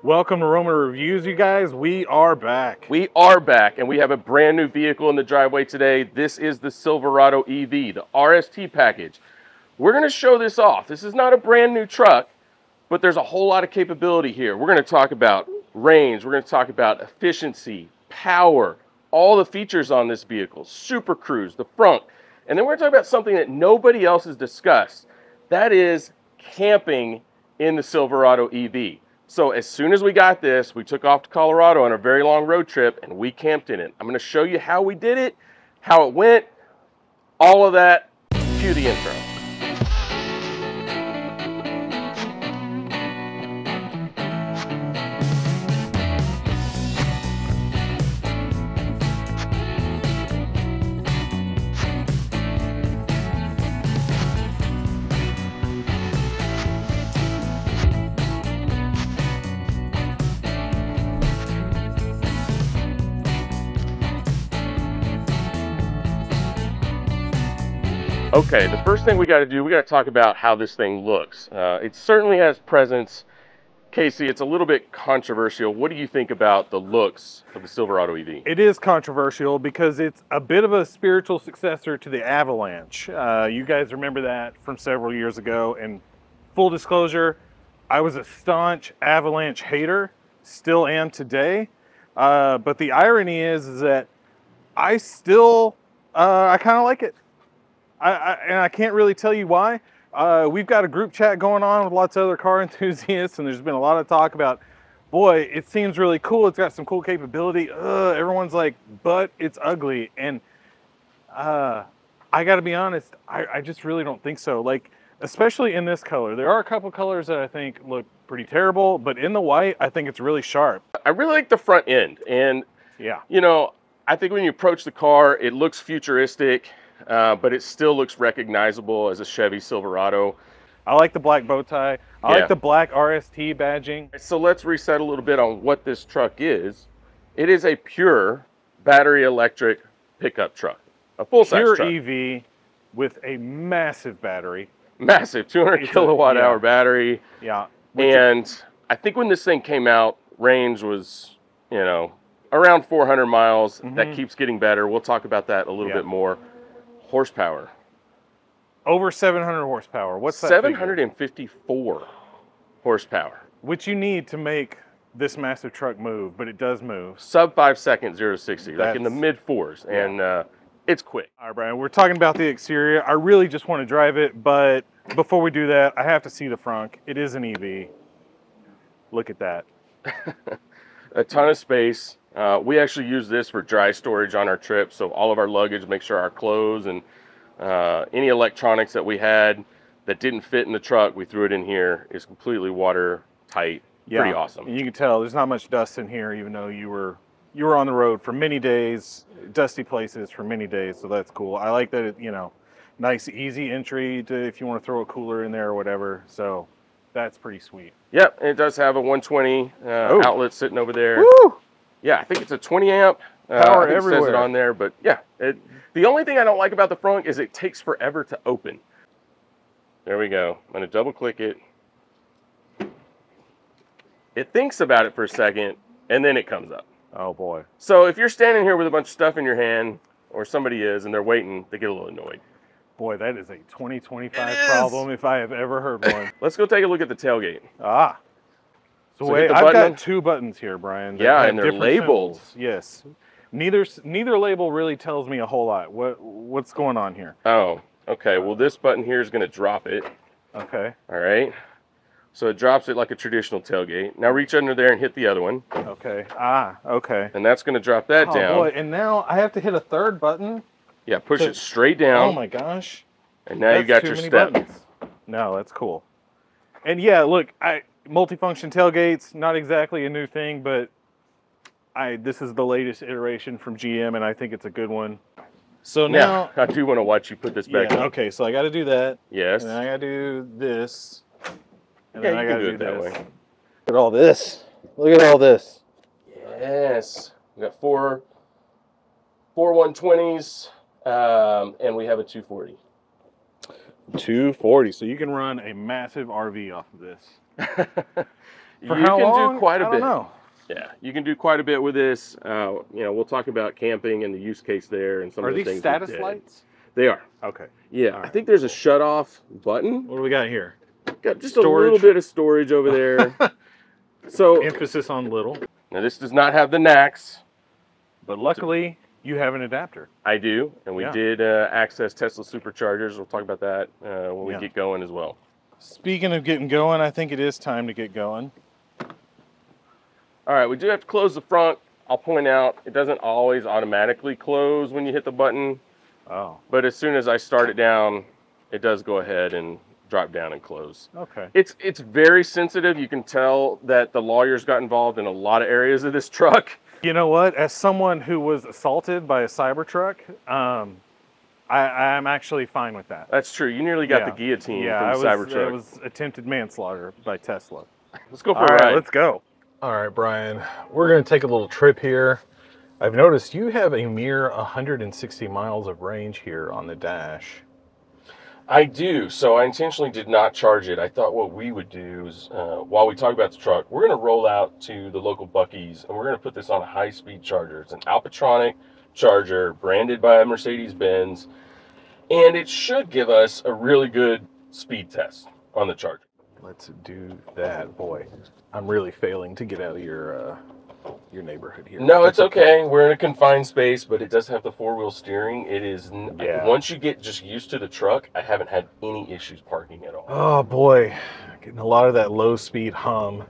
Welcome to Roman Reviews, you guys. We are back. We are back, and we have a brand new vehicle in the driveway today. This is the Silverado EV, the RST package. We're going to show this off. This is not a brand new truck, but there's a whole lot of capability here. We're going to talk about range. We're going to talk about efficiency, power, all the features on this vehicle, Super Cruise, the front. And then we're going to talk about something that nobody else has discussed. That is camping in the Silverado EV. So as soon as we got this, we took off to Colorado on a very long road trip and we camped in it. I'm going to show you how we did it, how it went, all of that. Cue the intro. Okay, the first thing we got to do, we got to talk about how this thing looks. It certainly has presence. Casey, it's a little bit controversial. What do you think about the looks of the Silverado EV? It is controversial because it's a bit of a spiritual successor to the Avalanche. You guys remember that from several years ago. And full disclosure, I was a staunch Avalanche hater, still am today. But the irony is that I still, I kind of like it. And I can't really tell you why. We've got a group chat going on with lots of other car enthusiasts, and there's been a lot of talk about, boy, it seems really cool. It's got some cool capability. Everyone's like, but it's ugly. And I got to be honest, I just really don't think so. Like, especially in this color. There are a couple colors that I think look pretty terrible, but in the white, I think it's really sharp. I really like the front end. And, yeah, you know, I think when you approach the car, it looks futuristic. But it still looks recognizable as a Chevy Silverado. I like the black bow tie. I like the black RST badging. So let's reset a little bit on what this truck is. It is a pure battery electric pickup truck, a full-size truck. Pure EV with a massive battery. Massive, 200 kilowatt hour battery. Yeah. And I think when this thing came out, range was, you know, around 400 miles. That keeps getting better. We'll talk about that a little bit more. Horsepower. Over 700 horsepower. What's that? 754 horsepower. Which you need to make this massive truck move, but it does move. Sub 5 seconds, 0 to 60, like in the mid fours, and it's quick. All right, Brian, we're talking about the exterior. I really just want to drive it, but before we do that, I have to see the front. It is an EV. Look at that. A ton of space. We actually use this for dry storage on our trip, so all of our luggage, make sure our clothes and any electronics that we had that didn't fit in the truck, we threw it in here. It's completely watertight. Yeah, pretty awesome. And you can tell there's not much dust in here, even though you were on the road for many days, dusty places for mmany days, so that's cool. I like that, you know, nice easy entry to if you want to throw a cooler in there or whatever, so that's pretty sweet. Yep, and it does have a 120 outlet sitting over there. Woo! Yeah, I think it's a 20 amp. Power everywhere. It says it on there, but yeah. The only thing I don't like about the front is it takes forever to open. There we go. I'm going to double click it. It thinks about it for a second, and then it comes up. Oh, boy. So if you're standing here with a bunch of stuff in your hand, or somebody is, and they're waiting, they get a little annoyed. Boy, that is a 2025 problem if I have ever heard one. Let's go take a look at the tailgate. Ah. So wait, I've got two buttons here, Brian. Yeah, and they're labeled. Symbols. Yes. Neither label really tells me a whole lot. What's going on here? Oh, okay. Well, this button here is going to drop it. Okay. All right. So it drops it like a traditional tailgate. Now reach under there and hit the other one. Okay. Ah, okay. And that's going to drop that down. Oh, boy. And now I have to hit a third button? Yeah, push it straight down. Oh, my gosh. And now you got your step. Buttons. No, that's cool. And yeah, look, multifunction tailgates, not exactly a new thing, but this is the latest iteration from GM, and I think it's a good one. So now I do want to watch you put this back on. Okay, so I got to do that. Yes. And then I got to do this. And then I got to do that this. way. Look at all this. Look at all this. Yes. We got four 120s, and we have a 240. 240. So you can run a massive RV off of this. For how long? Do quite a I bit. don't know. Yeah, you can do quite a bit with this. You know, we'll talk about camping and the use case there and some of the things. Are these status lights? They are. Okay. Yeah, right. I think there's a shut-off button. What do we got here? Got just storage. A little bit of storage over there. So emphasis on little. Now this does not have the knacks. But luckily, you have an adapter. I do, and we did access Tesla superchargers. We'll talk about that when we get going as well. Speaking of getting going, I think it is time to get going. All right, we do have to close the front. I'll point out, it doesn't always automatically close when you hit the button. Oh. But as soon as I start it down, it does go ahead and drop down and close. Okay. It's very sensitive. You can tell that the lawyers got involved in a lot of areas of this truck. You know what? As someone who was assaulted by a Cybertruck, I'm actually fine with that. That's true. You nearly got the guillotine from the Cybertruck. It was attempted manslaughter by Tesla. Let's go for a ride. Let's go. All right, Brian, we're going to take a little trip here. I've noticed you have a mere 160 miles of range here on the dash. I do. So I intentionally did not charge it. I thought what we would do is, while we talk about the truck, we're going to roll out to the local Buc-ee's and we're going to put this on a high-speed charger. It's an Alpatronic charger branded by Mercedes-Benz, and it should give us a really good speed test on the charger. Let's do that. Boy, I'm really failing to get out of your neighborhood here. No, it's okay. We're in a confined space, but it does have the four-wheel steering. It is, once you get just used to the truck, I haven't had any issues parking at all. Oh boy, getting a lot of that low-speed hum,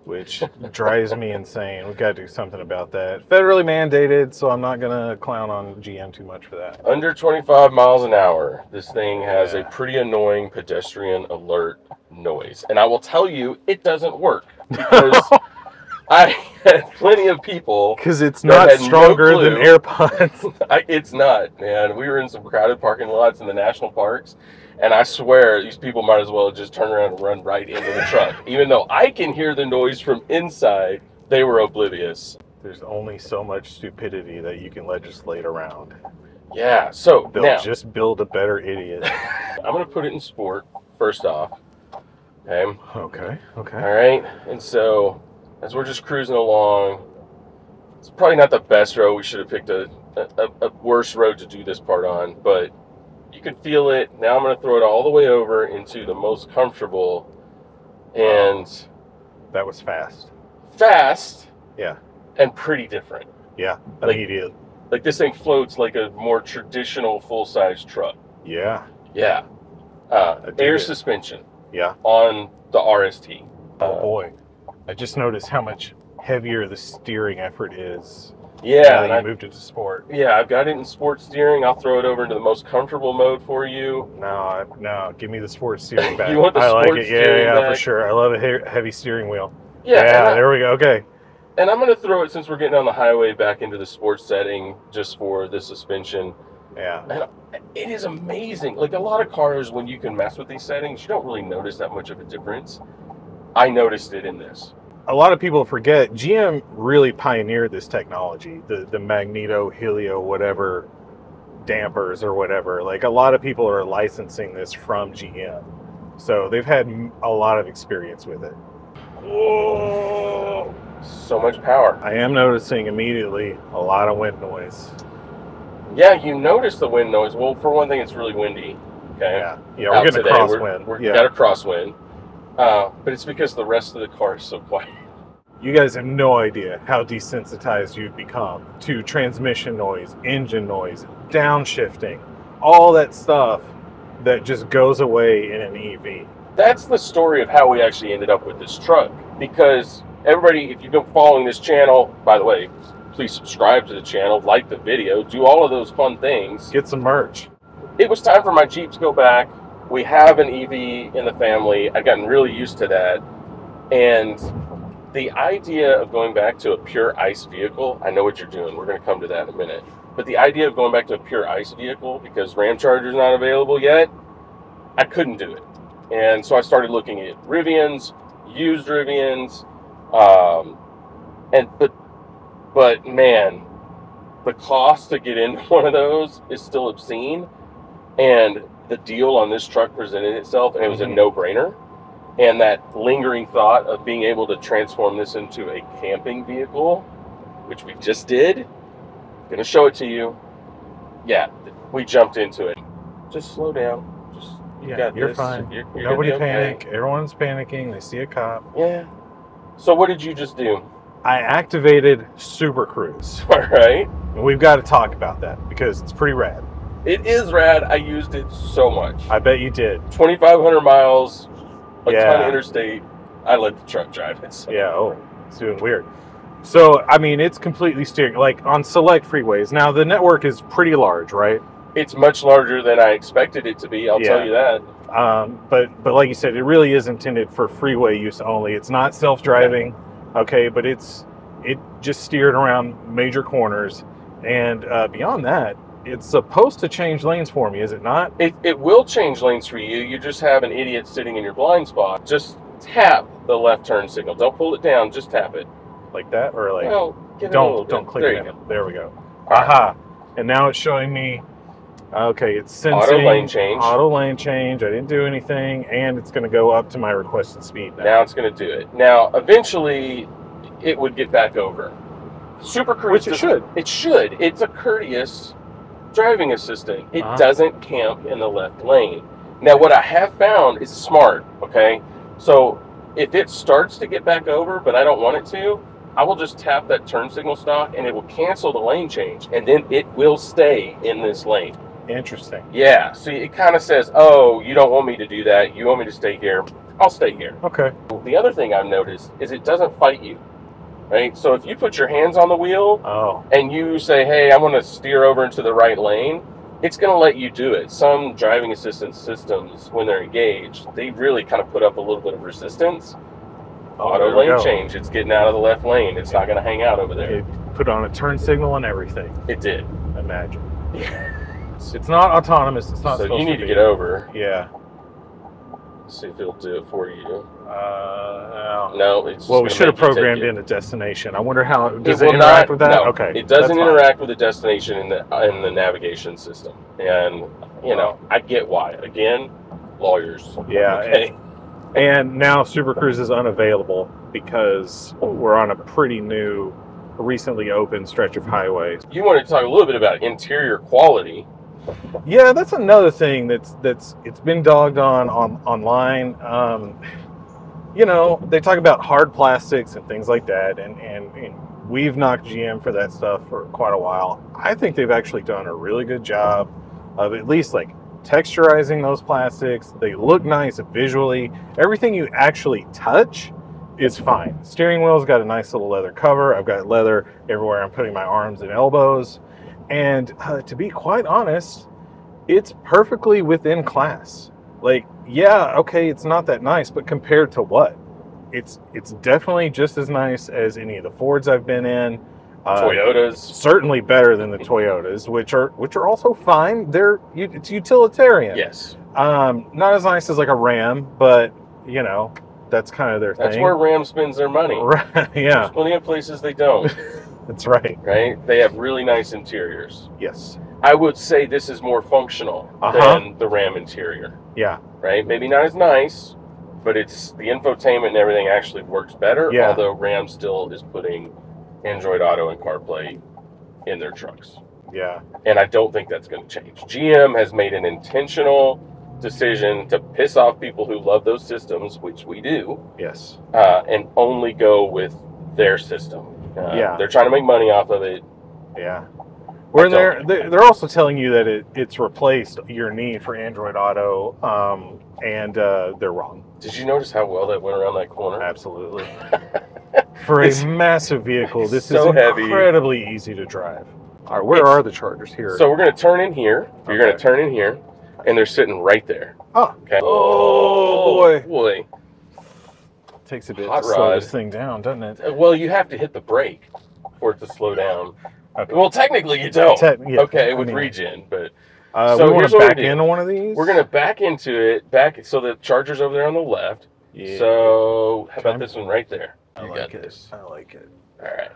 which drives me insane. We've got to do something about that. Federally mandated, so I'm not going to clown on GM too much for that. Under 25 miles an hour, this thing has a pretty annoying pedestrian alert noise. And I will tell you, it doesn't work because I had plenty of people. Because it's not stronger than AirPods. It's not, man. We were in some crowded parking lots in the national parks, and I swear these people might as well just turn around and run right into the truck. Even though I can hear the noise from inside, they were oblivious. There's only so much stupidity that you can legislate around. Yeah, so they'll just build a better idiot. I'm going to put it in sport, first off. Okay. All right, and so as we're just cruising along, it's probably not the best road. We should have picked a worse road to do this part on, but you can feel it. Now I'm going to throw it all the way over into the most comfortable, and that was fast. Yeah. And pretty different. Yeah, immediate. Like this thing floats like a more traditional full-size truck. Yeah. Yeah. Air suspension. Yeah. On the RST. Oh boy. I just noticed how much heavier the steering effort is. Yeah. Now that you moved it to sport. Yeah, I've got it in sport steering. I'll throw it over into the most comfortable mode for you. No, give me the sport steering back. You want the sport steering back? back? For sure. I love a heavy steering wheel. Yeah, there we go. Okay. And I'm going to throw it, since we're getting on the highway, back into the sports setting just for the suspension. Yeah. And it is amazing. Like a lot of cars, when you can mess with these settings, you don't really notice that much of a difference. I noticed it in this. A lot of people forget GM really pioneered this technology, the magneto, helio, whatever dampers or whatever. Like a lot of people are licensing this from GM. So they've had a lot of experience with it. Whoa! So much power. I am noticing immediately a lot of wind noise. Yeah, you notice the wind noise. Well, for one thing, it's really windy. Okay. Yeah, we're getting a crosswind. We got a crosswind. But it's because the rest of the car is so quiet. You guys have no idea how desensitized you've become to transmission noise, engine noise, downshifting, all that stuff that just goes away in an EV. That's the story of how we actually ended up with this truck. Because everybody, if you've been following this channel, by the way, please subscribe to the channel, like the video, do all of those fun things. Get some merch. It was time for my Jeep to go back. We have an EV in the family. I've gotten really used to that. And the idea of going back to a pure ICE vehicle, I know what you're doing. We're going to come to that in a minute. But the idea of going back to a pure ICE vehicle, because Ram Charger's not available yet, I couldn't do it. And so I started looking at Rivians, used Rivians, but man, the cost to get into one of those is still obscene. And the deal on this truck presented itself, and it was a no-brainer. And that lingering thought of being able to transform this into a camping vehicle, which we just did. I'm gonna show it to you. Yeah, we jumped into it. Just slow down. Just you got you're this. fine. You're Nobody gonna be okay. panic. Everyone's panicking. They see a cop. Yeah. So what did you just do? I activated Super Cruise. All right. And we've got to talk about that because it's pretty rad. It is rad. I used it so much. I bet you did. 2,500 miles, a ton of interstate. I let the truck drive it. So. Yeah, oh, it's doing weird. So, I mean, it's completely steering, like on select freeways. Now, the network is pretty large, right? It's much larger than I expected it to be, I'll tell you that. But like you said, it really is intended for freeway use only. It's not self-driving, okay, but it just steered around major corners. And beyond that, it's supposed to change lanes for me, is it not? It will change lanes for you. You just have an idiot sitting in your blind spot. Just tap the left turn signal. Don't pull it down, just tap it. Like that, or like don't click it. There we go. Aha! And now it's showing me. Okay, it's sensing auto lane change. Auto lane change. I didn't do anything, and it's going to go up to my requested speed now. Now it's going to do it. Now, eventually, it would get back over. Super Cruise. Which it should. It should. It's a courteous driving assistant. It doesn't camp in the left lane. Now, what I have found is smart. Okay, so if it starts to get back over, but I don't want it to, I will just tap that turn signal stalk and it will cancel the lane change, and then it will stay in this lane. Interesting. Yeah, see, it kind of says, oh, you don't want me to do that. You want me to stay here. I'll stay here. Okay. The other thing I've noticed is it doesn't fight you, right? So if you put your hands on the wheel and you say, hey, I want to steer over into the right lane, it's going to let you do it. Some driving assistance systems, when they're engaged, they really kind of put up a little bit of resistance. Auto lane change. It's getting out of the left lane. It's not going to hang out over there. It put on a turn signal and everything. It did. Imagine. It's not autonomous. It's not. So you need to get over. Yeah. Let's see if it'll do it for you. No. No. It's well, we should have programmed in a destination. I wonder how does it interact with that? No, okay. It doesn't interact with the destination in the navigation system, and you know I get why. Again, lawyers. Yeah. Okay. And now Super Cruise is unavailable because we're on a pretty new, recently opened stretch of highway. You wanted to talk a little bit about interior quality. Yeah, that's another thing that's it's been dogged on online. You know, they talk about hard plastics and things like that, and we've knocked GM for that stuff for quite a while. I think they've actually done a really good job of at least like texturizing those plastics. They look nice visually. Everything you actually touch is fine. Steering wheel's got a nice little leather cover. I've got leather everywhere I'm putting my arms and elbows. And to be quite honest, it's perfectly within class. Like, yeah, okay, it's not that nice, but compared to what? It's definitely just as nice as any of the Fords I've been in. Toyotas. Certainly better than the Toyotas, which are also fine. It's utilitarian. Yes. Not as nice as like a Ram, but you know, that's kind of their thing. That's where Ram spends their money. Right. Yeah. There's plenty of places they don't. That's right. Right? They have really nice interiors. Yes. I would say this is more functional than the Ram interior. Yeah. Right? Maybe not as nice, but it's the infotainment and everything actually works better. Yeah. Although Ram still is putting Android Auto and CarPlay in their trucks. Yeah. And I don't think that's going to change. GM has made an intentional decision to piss off people who love those systems, which we do. Yes. And only go with their system. Yeah. They're trying to make money off of it. Yeah. Where they're also telling you that it's replaced your need for Android Auto, and they're wrong. Did you notice how well that went around that corner? Absolutely. For a massive vehicle, this so is incredibly heavy. Easy to drive. All right, where are the chargers here? So we're going to turn in here. You're going to turn in here, and they're sitting right there. Oh. Okay. Oh, boy. Takes a bit to slow this thing down, doesn't it? Well, you have to hit the brake for it to slow down. Okay. Well, technically you don't. With regen, but so we want to back into one of these. We're going to back into it. So the charger's over there on the left. Yeah. So how about this one right there? I like it. All right.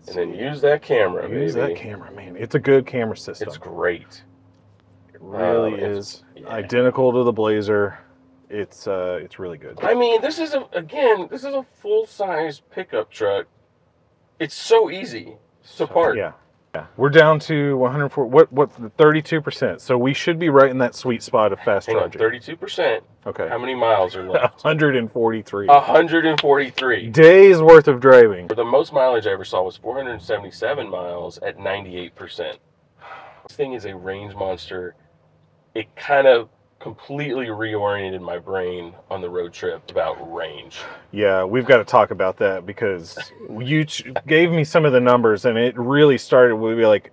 And then use that camera, Use that camera, man. It's a good camera system. It's great. It really is. Identical to the Blazer. it's really good. I mean, this is a full-size pickup truck. It's so easy to park. Yeah. Yeah, we're down to 104. What 32%. So we should be right in that sweet spot of fast charging. 32%. Okay. How many miles are left? 143. 143 days worth of driving. The most mileage I ever saw was 477 miles at 98%. This thing is a range monster. It kind of completely reoriented my brain on the road trip about range. Yeah, we've got to talk about that because you gave me some of the numbers and it really started with like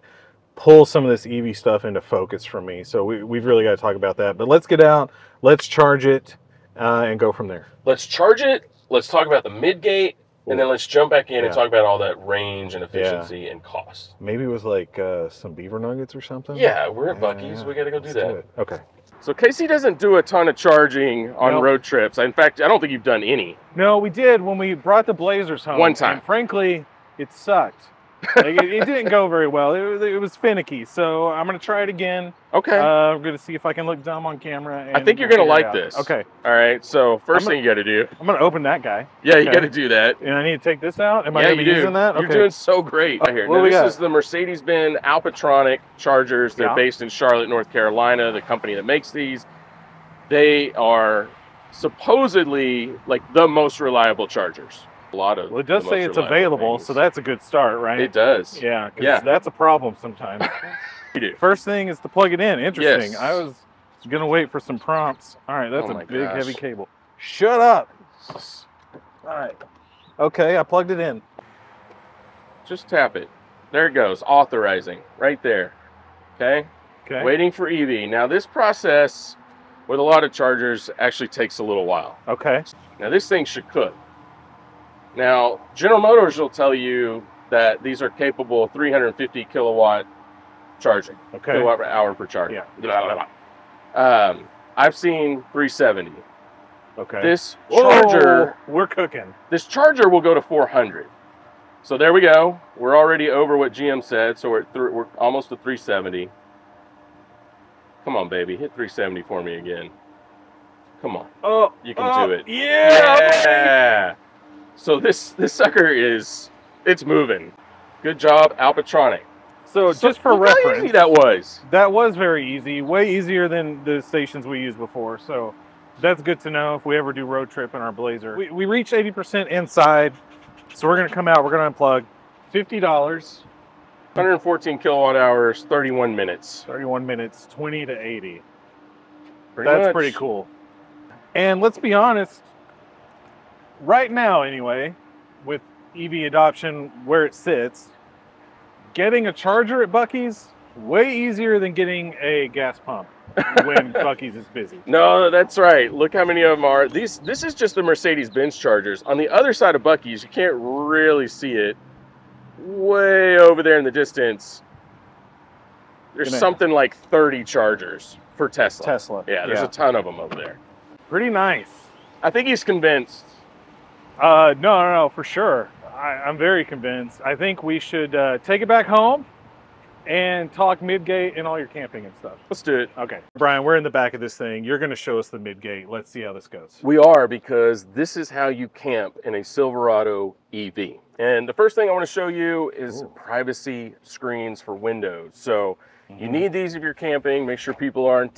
pull some of this EV stuff into focus for me. So we've really got to talk about that. But let's get out, let's charge it, and go from there. Let's charge it. Let's talk about the Midgate, and then let's jump back in and talk about all that range and efficiency and cost. Maybe it was like some beaver nuggets or something. Yeah, we're at Buc-ee's. We got to go do that. Okay. So Casey doesn't do a ton of charging on road trips. In fact, I don't think you've done any. No, we did when we brought the Blazers home. One time. And frankly, it sucked. Like, it didn't go very well. It was finicky. So I'm going to try it again. Okay. I'm going to see if I can look dumb on camera. And I think you're going to like this. Okay. All right. So first thing you got to do. I'm going to open that guy. Yeah, you got to do that. And I need to take this out? Am I going to be using that? You're doing so great right here. Now, this is the Mercedes-Benz Alpatronic chargers. They're based in Charlotte, North Carolina, the company that makes these. They are supposedly like the most reliable chargers. A lot of it does say it's available, so that's a good start, right? It does. Yeah, because that's a problem sometimes. First thing is to plug it in. Interesting. Yes. I was going to wait for some prompts. All right, that's a big, heavy cable. Shut up. All right. Okay, I plugged it in. Just tap it. There it goes. Authorizing. Right there. Okay? Okay. Waiting for EV. Now, this process with a lot of chargers actually takes a little while. Okay. Now, this thing should cook. Now, General Motors will tell you that these are capable of 350 kilowatt charging. Okay. Kilowatt hour per charge. Yeah. Blah, blah, blah. I've seen 370. Okay. This charger, we're cooking. This charger will go to 400. So there we go. We're already over what GM said. So we're almost to 370. Come on, baby. Hit 370 for me again. Come on. Oh, you can do it. Yeah. So this sucker it's moving. Good job, Alpatronic. So just for reference, how easy that was. That was very easy. Way easier than the stations we used before. So that's good to know if we ever do road trip in our Blazer. We reached 80% inside. So we're going to come out. We're going to unplug. $50. 114 kilowatt hours, 31 minutes. 31 minutes, 20 to 80. That's pretty cool. And let's be honest, right now anyway, with EV adoption where it sits, getting a charger at Buc-ee's way easier than getting a gas pump when Buc-ee's is busy. No, that's right. Look how many of them are. This is just the Mercedes-Benz chargers. On the other side of Buc-ee's, you can't really see it. Way over there in the distance, there's something like 30 chargers for Tesla. Yeah, there's a ton of them over there. Pretty nice. I think he's convinced. No, for sure. I'm very convinced. I think we should take it back home and talk Midgate and all your camping and stuff. Let's do it. Okay. Brian, we're in the back of this thing. You're going to show us the Midgate. Let's see how this goes. We are, because this is how you camp in a Silverado EV. And the first thing I want to show you is privacy screens for windows. So you need these if you're camping. Make sure people aren't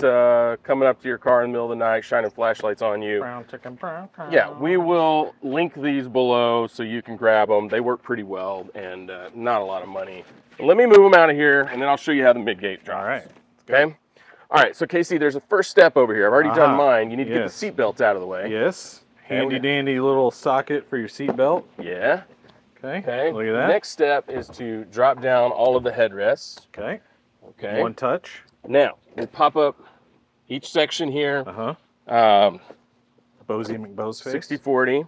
coming up to your car in the middle of the night, shining flashlights on you. Brown chicken, brown. Yeah, we will link these below so you can grab them. They work pretty well and not a lot of money. Let me move them out of here, and then I'll show you how the Midgate drives. All right. Okay? All right, so Casey, there's a first step over here. I've already done mine. You need to get the seat belts out of the way. Yes. Handy dandy little socket for your seat belt. Yeah. Okay. Look at that. Next step is to drop down all of the headrests. Okay. Okay. One touch. Now, we'll pop up each section here. Bosie McBo's face. 60/40.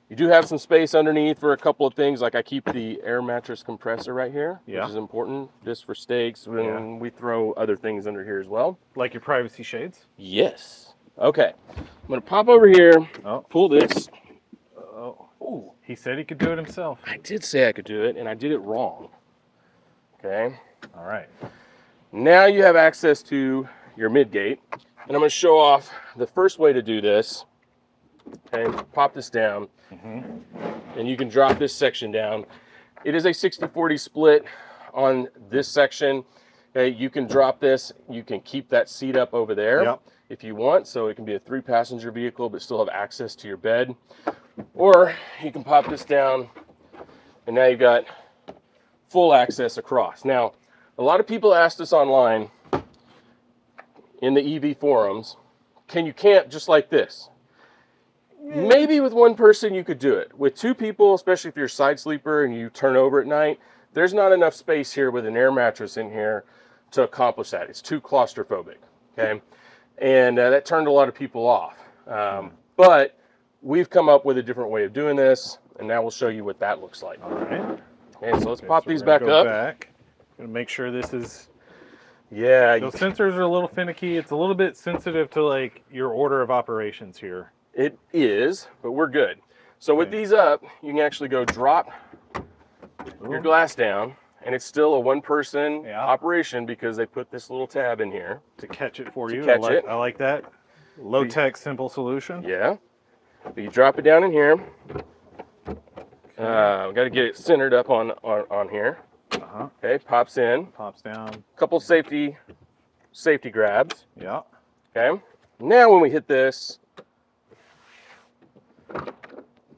You do have some space underneath for a couple of things, like I keep the air mattress compressor right here, which is important, just for stakes when we throw other things under here as well. Like your privacy shades? Yes. Okay. I'm going to pop over here, pull this. Ooh. He said he could do it himself. I did say I could do it, and I did it wrong. Okay. All right. Now you have access to your Midgate. And I'm going to show off the first way to do this. Okay, pop this down, and you can drop this section down. It is a 60-40 split on this section. Okay, you can drop this. You can keep that seat up over there if you want, so it can be a 3-passenger vehicle but still have access to your bed. Or you can pop this down, and now you've got full access across. Now, a lot of people asked us online in the EV forums, can you camp just like this? Maybe with one person you could do it. With 2 people, especially if you're a side sleeper and you turn over at night, there's not enough space here with an air mattress in here to accomplish that. It's too claustrophobic, okay? And that turned a lot of people off. But we've come up with a different way of doing this, and now we'll show you what that looks like. All right. Okay, so let's pop these back up. Gonna make sure this is... Yeah. Those sensors are a little finicky. It's a little bit sensitive to like your order of operations here. It is, but we're good. So with these up, you can actually go drop your glass down, and it's still a 1-person operation because they put this little tab in here to catch it for you. I like that. Low-tech, simple solution. Yeah. But you drop it down in here. We've got to get it centered up on here. Okay, pops in. Pops down. Couple safety grabs. Yeah. Okay. Now when we hit this,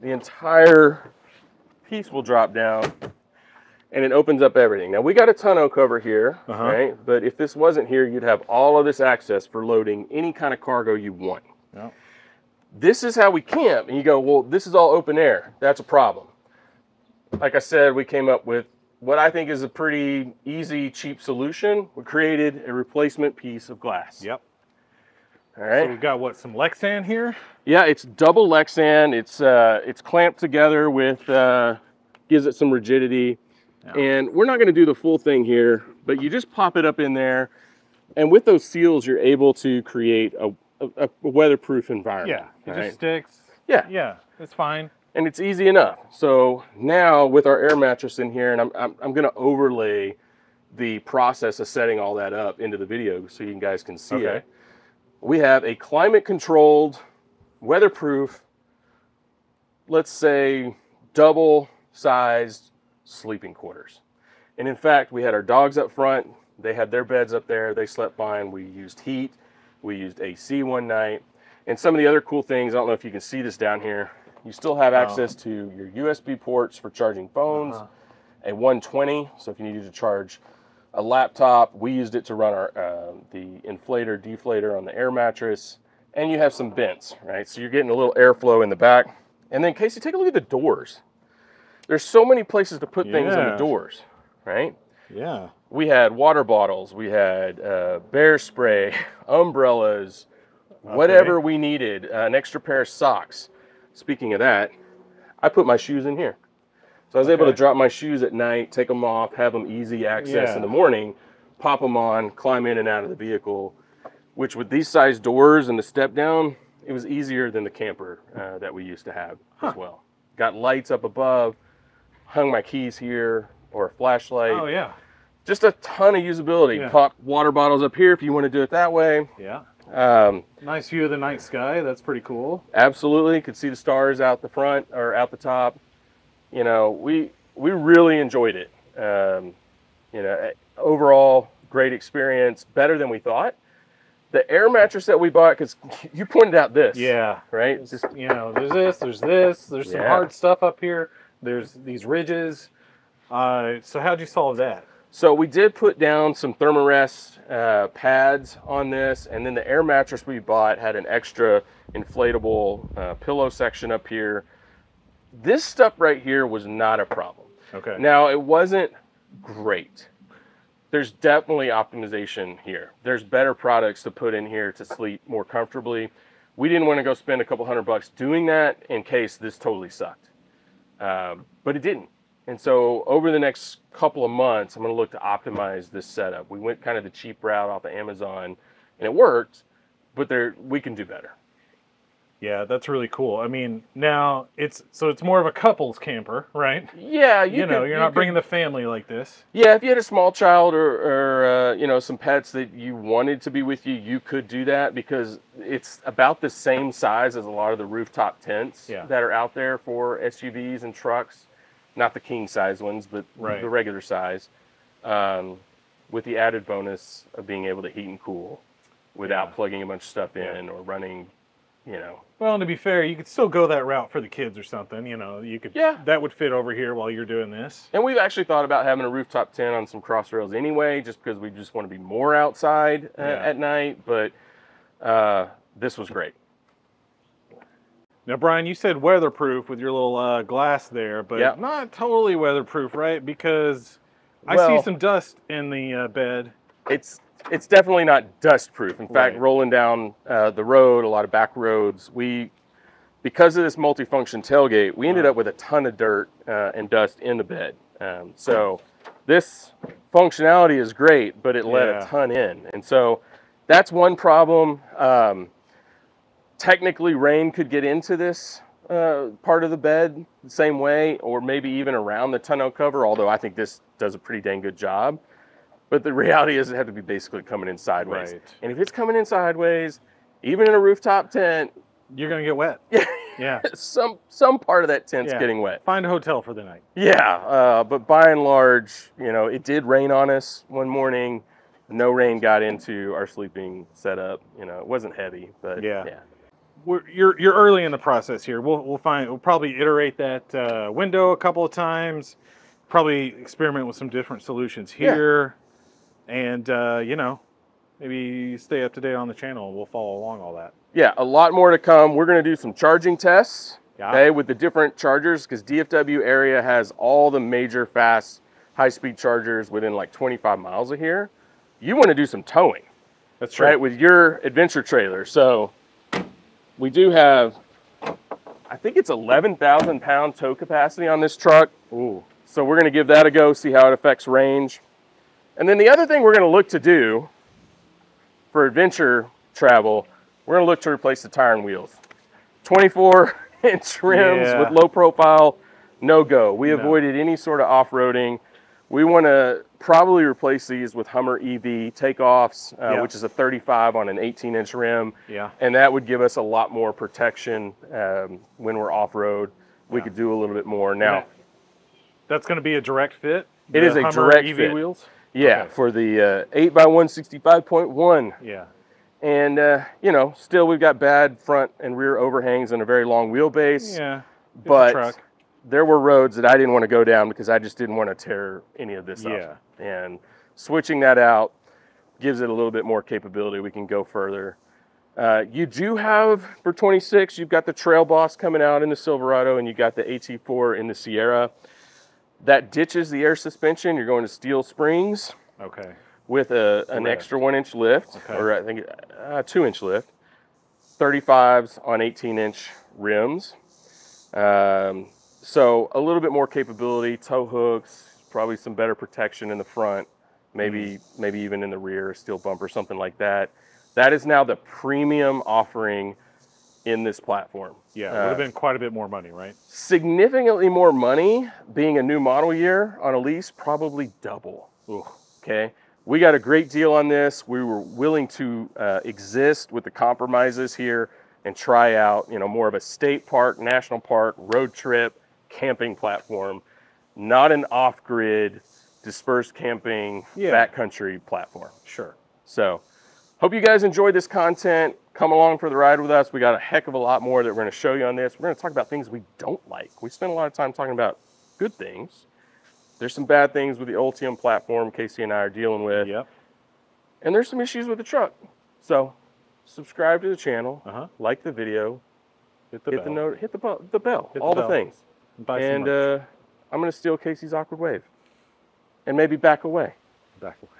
the entire piece will drop down, and it opens up everything. Now we got a tonneau cover here, right? But if this wasn't here, you'd have all of this access for loading any kind of cargo you want. Yeah. This is how we camp, and you go, well, this is all open air. That's a problem. Like I said, we came up with what I think is a pretty easy, cheap solution. We created a replacement piece of glass. Yep. All right. So we've got what, some Lexan here? Yeah, it's double Lexan. It's clamped together with, gives it some rigidity. Yeah. And we're not going to do the full thing here, but you just pop it up in there, and with those seals, you're able to create a weatherproof environment. Yeah, it just sticks. Yeah. Yeah, it's fine. And it's easy enough. So now with our air mattress in here, and I'm going to overlay the process of setting all that up into the video so you guys can see it. We have a climate-controlled, weatherproof, let's say double-sized sleeping quarters. And in fact, we had our dogs up front. They had their beds up there. They slept fine. We used heat. We used AC one night. And some of the other cool things, I don't know if you can see this down here, you still have access to your USB ports for charging phones, a 120, so if you needed to charge a laptop, we used it to run our the inflator, deflator on the air mattress, and you have some vents, right? So you're getting a little airflow in the back. And then Casey, take a look at the doors. There's so many places to put things in the doors, right? Yeah. We had water bottles, we had bear spray, umbrellas, whatever we needed, an extra pair of socks. Speaking of that, I put my shoes in here. So I was able to drop my shoes at night, take them off, have them easy access in the morning, pop them on, climb in and out of the vehicle, which with these size doors and the step down, it was easier than the camper that we used to have as well. Got lights up above, hung my keys here, or a flashlight. Oh, yeah. Just a ton of usability. Yeah. Pop water bottles up here if you want to do it that way. Yeah. Nice view of the night sky. That's pretty cool. Absolutely. Could see the stars out the front or out the top. You know, we really enjoyed it. You know, overall, great experience, better than we thought. The air mattress that we bought, because you pointed out this. Yeah. Right? Just, you know, there's some hard stuff up here. There's these ridges. So how'd you solve that? So we did put down some Thermarest pads on this, and then the air mattress we bought had an extra inflatable pillow section up here. This stuff right here was not a problem. Okay. Now, it wasn't great. There's definitely optimization here. There's better products to put in here to sleep more comfortably. We didn't want to go spend a couple $100 doing that in case this totally sucked. But it didn't. And so over the next couple of months, I'm going to look to optimize this setup. We went kind of the cheap route off of Amazon, and it worked, but we can do better. Yeah, that's really cool. I mean, now it's more of a couples camper, right? Yeah, You know, you're not bringing the family like this. Yeah, if you had a small child or you know, some pets that you wanted to be with you, you could do that because it's about the same size as a lot of the rooftop tents that are out there for SUVs and trucks. Not the king size ones, but the regular size. With the added bonus of being able to heat and cool without plugging a bunch of stuff in or running, you know. Well, and to be fair, you could still go that route for the kids or something. You know, you could. Yeah. That would fit over here while you're doing this. And we've actually thought about having a rooftop tent on some cross rails anyway, just because we just want to be more outside at night. But this was great. Now, Brian, you said weatherproof with your little glass there, but not totally weatherproof, right? Because I see some dust in the bed. It's definitely not dust proof. In fact, rolling down the road, a lot of back roads, because of this multifunction tailgate, we ended up with a ton of dirt and dust in the bed. So this functionality is great, but it let a ton in. And so that's one problem. Technically, rain could get into this part of the bed the same way, or maybe even around the tonneau cover, although I think this does a pretty dang good job. But the reality is it had to be basically coming in sideways. And if it's coming in sideways, even in a rooftop tent, you're going to get wet. Yeah. Some part of that tent's getting wet. Find a hotel for the night. Yeah, but by and large, you know, it did rain on us one morning. No rain got into our sleeping setup. You know, it wasn't heavy, but yeah. You're early in the process here. We'll probably iterate that window a couple of times. Probably experiment with some different solutions here. And, you know, maybe stay up to date on the channel. We'll follow along all that. Yeah, a lot more to come. We're going to do some charging tests, okay, with the different chargers, because DFW area has all the major fast, high-speed chargers within like 25 miles of here. You want to do some towing. That's true. Right, with your adventure trailer. So we do have, I think it's 11,000 pound tow capacity on this truck. Ooh. So we're going to give that a go, see how it affects range. And then the other thing we're going to look to do for adventure travel, we're going to look to replace the tire and wheels. 24-inch rims with low profile, no go. We avoided any sort of off-roading. We want to probably replace these with Hummer EV takeoffs, which is a 35 on an 18-inch rim. And that would give us a lot more protection when we're off-road. We could do a little bit more. Now, that's going to be a direct fit? It is a Hummer direct EV fit. Wheels? Yeah, for the 8x165.1. Yeah. And, you know, still we've got bad front and rear overhangs and a very long wheelbase. Yeah, but there were roads that I didn't want to go down because I just didn't want to tear any of this up. And switching that out gives it a little bit more capability. We can go further. You do have, for 26, you've got the Trail Boss coming out in the Silverado, and you got the AT4 in the Sierra. That ditches the air suspension. You're going to steel springs. Okay. With an extra 1-inch lift, or I think a 2-inch lift. 35s on 18-inch rims. So a little bit more capability, tow hooks, probably some better protection in the front, maybe even in the rear, a steel bumper, something like that. That is now the premium offering in this platform. Yeah, it would have been quite a bit more money, right? Significantly more money, being a new model year on a lease, probably double. Ooh, okay, we got a great deal on this. We were willing to exist with the compromises here and try out, you know, more of a state park, national park, road trip, camping platform, not an off-grid, dispersed camping, backcountry platform. Sure. So, hope you guys enjoyed this content. Come along for the ride with us. We got a heck of a lot more that we're going to show you on this. We're going to talk about things we don't like. We spend a lot of time talking about good things. There's some bad things with the Ultium platform Casey and I are dealing with. Yep. And there's some issues with the truck. So, subscribe to the channel, like the video, hit the bell, hit the bell, all the things. And I'm going to steal Casey's awkward wave and maybe back away. Back away.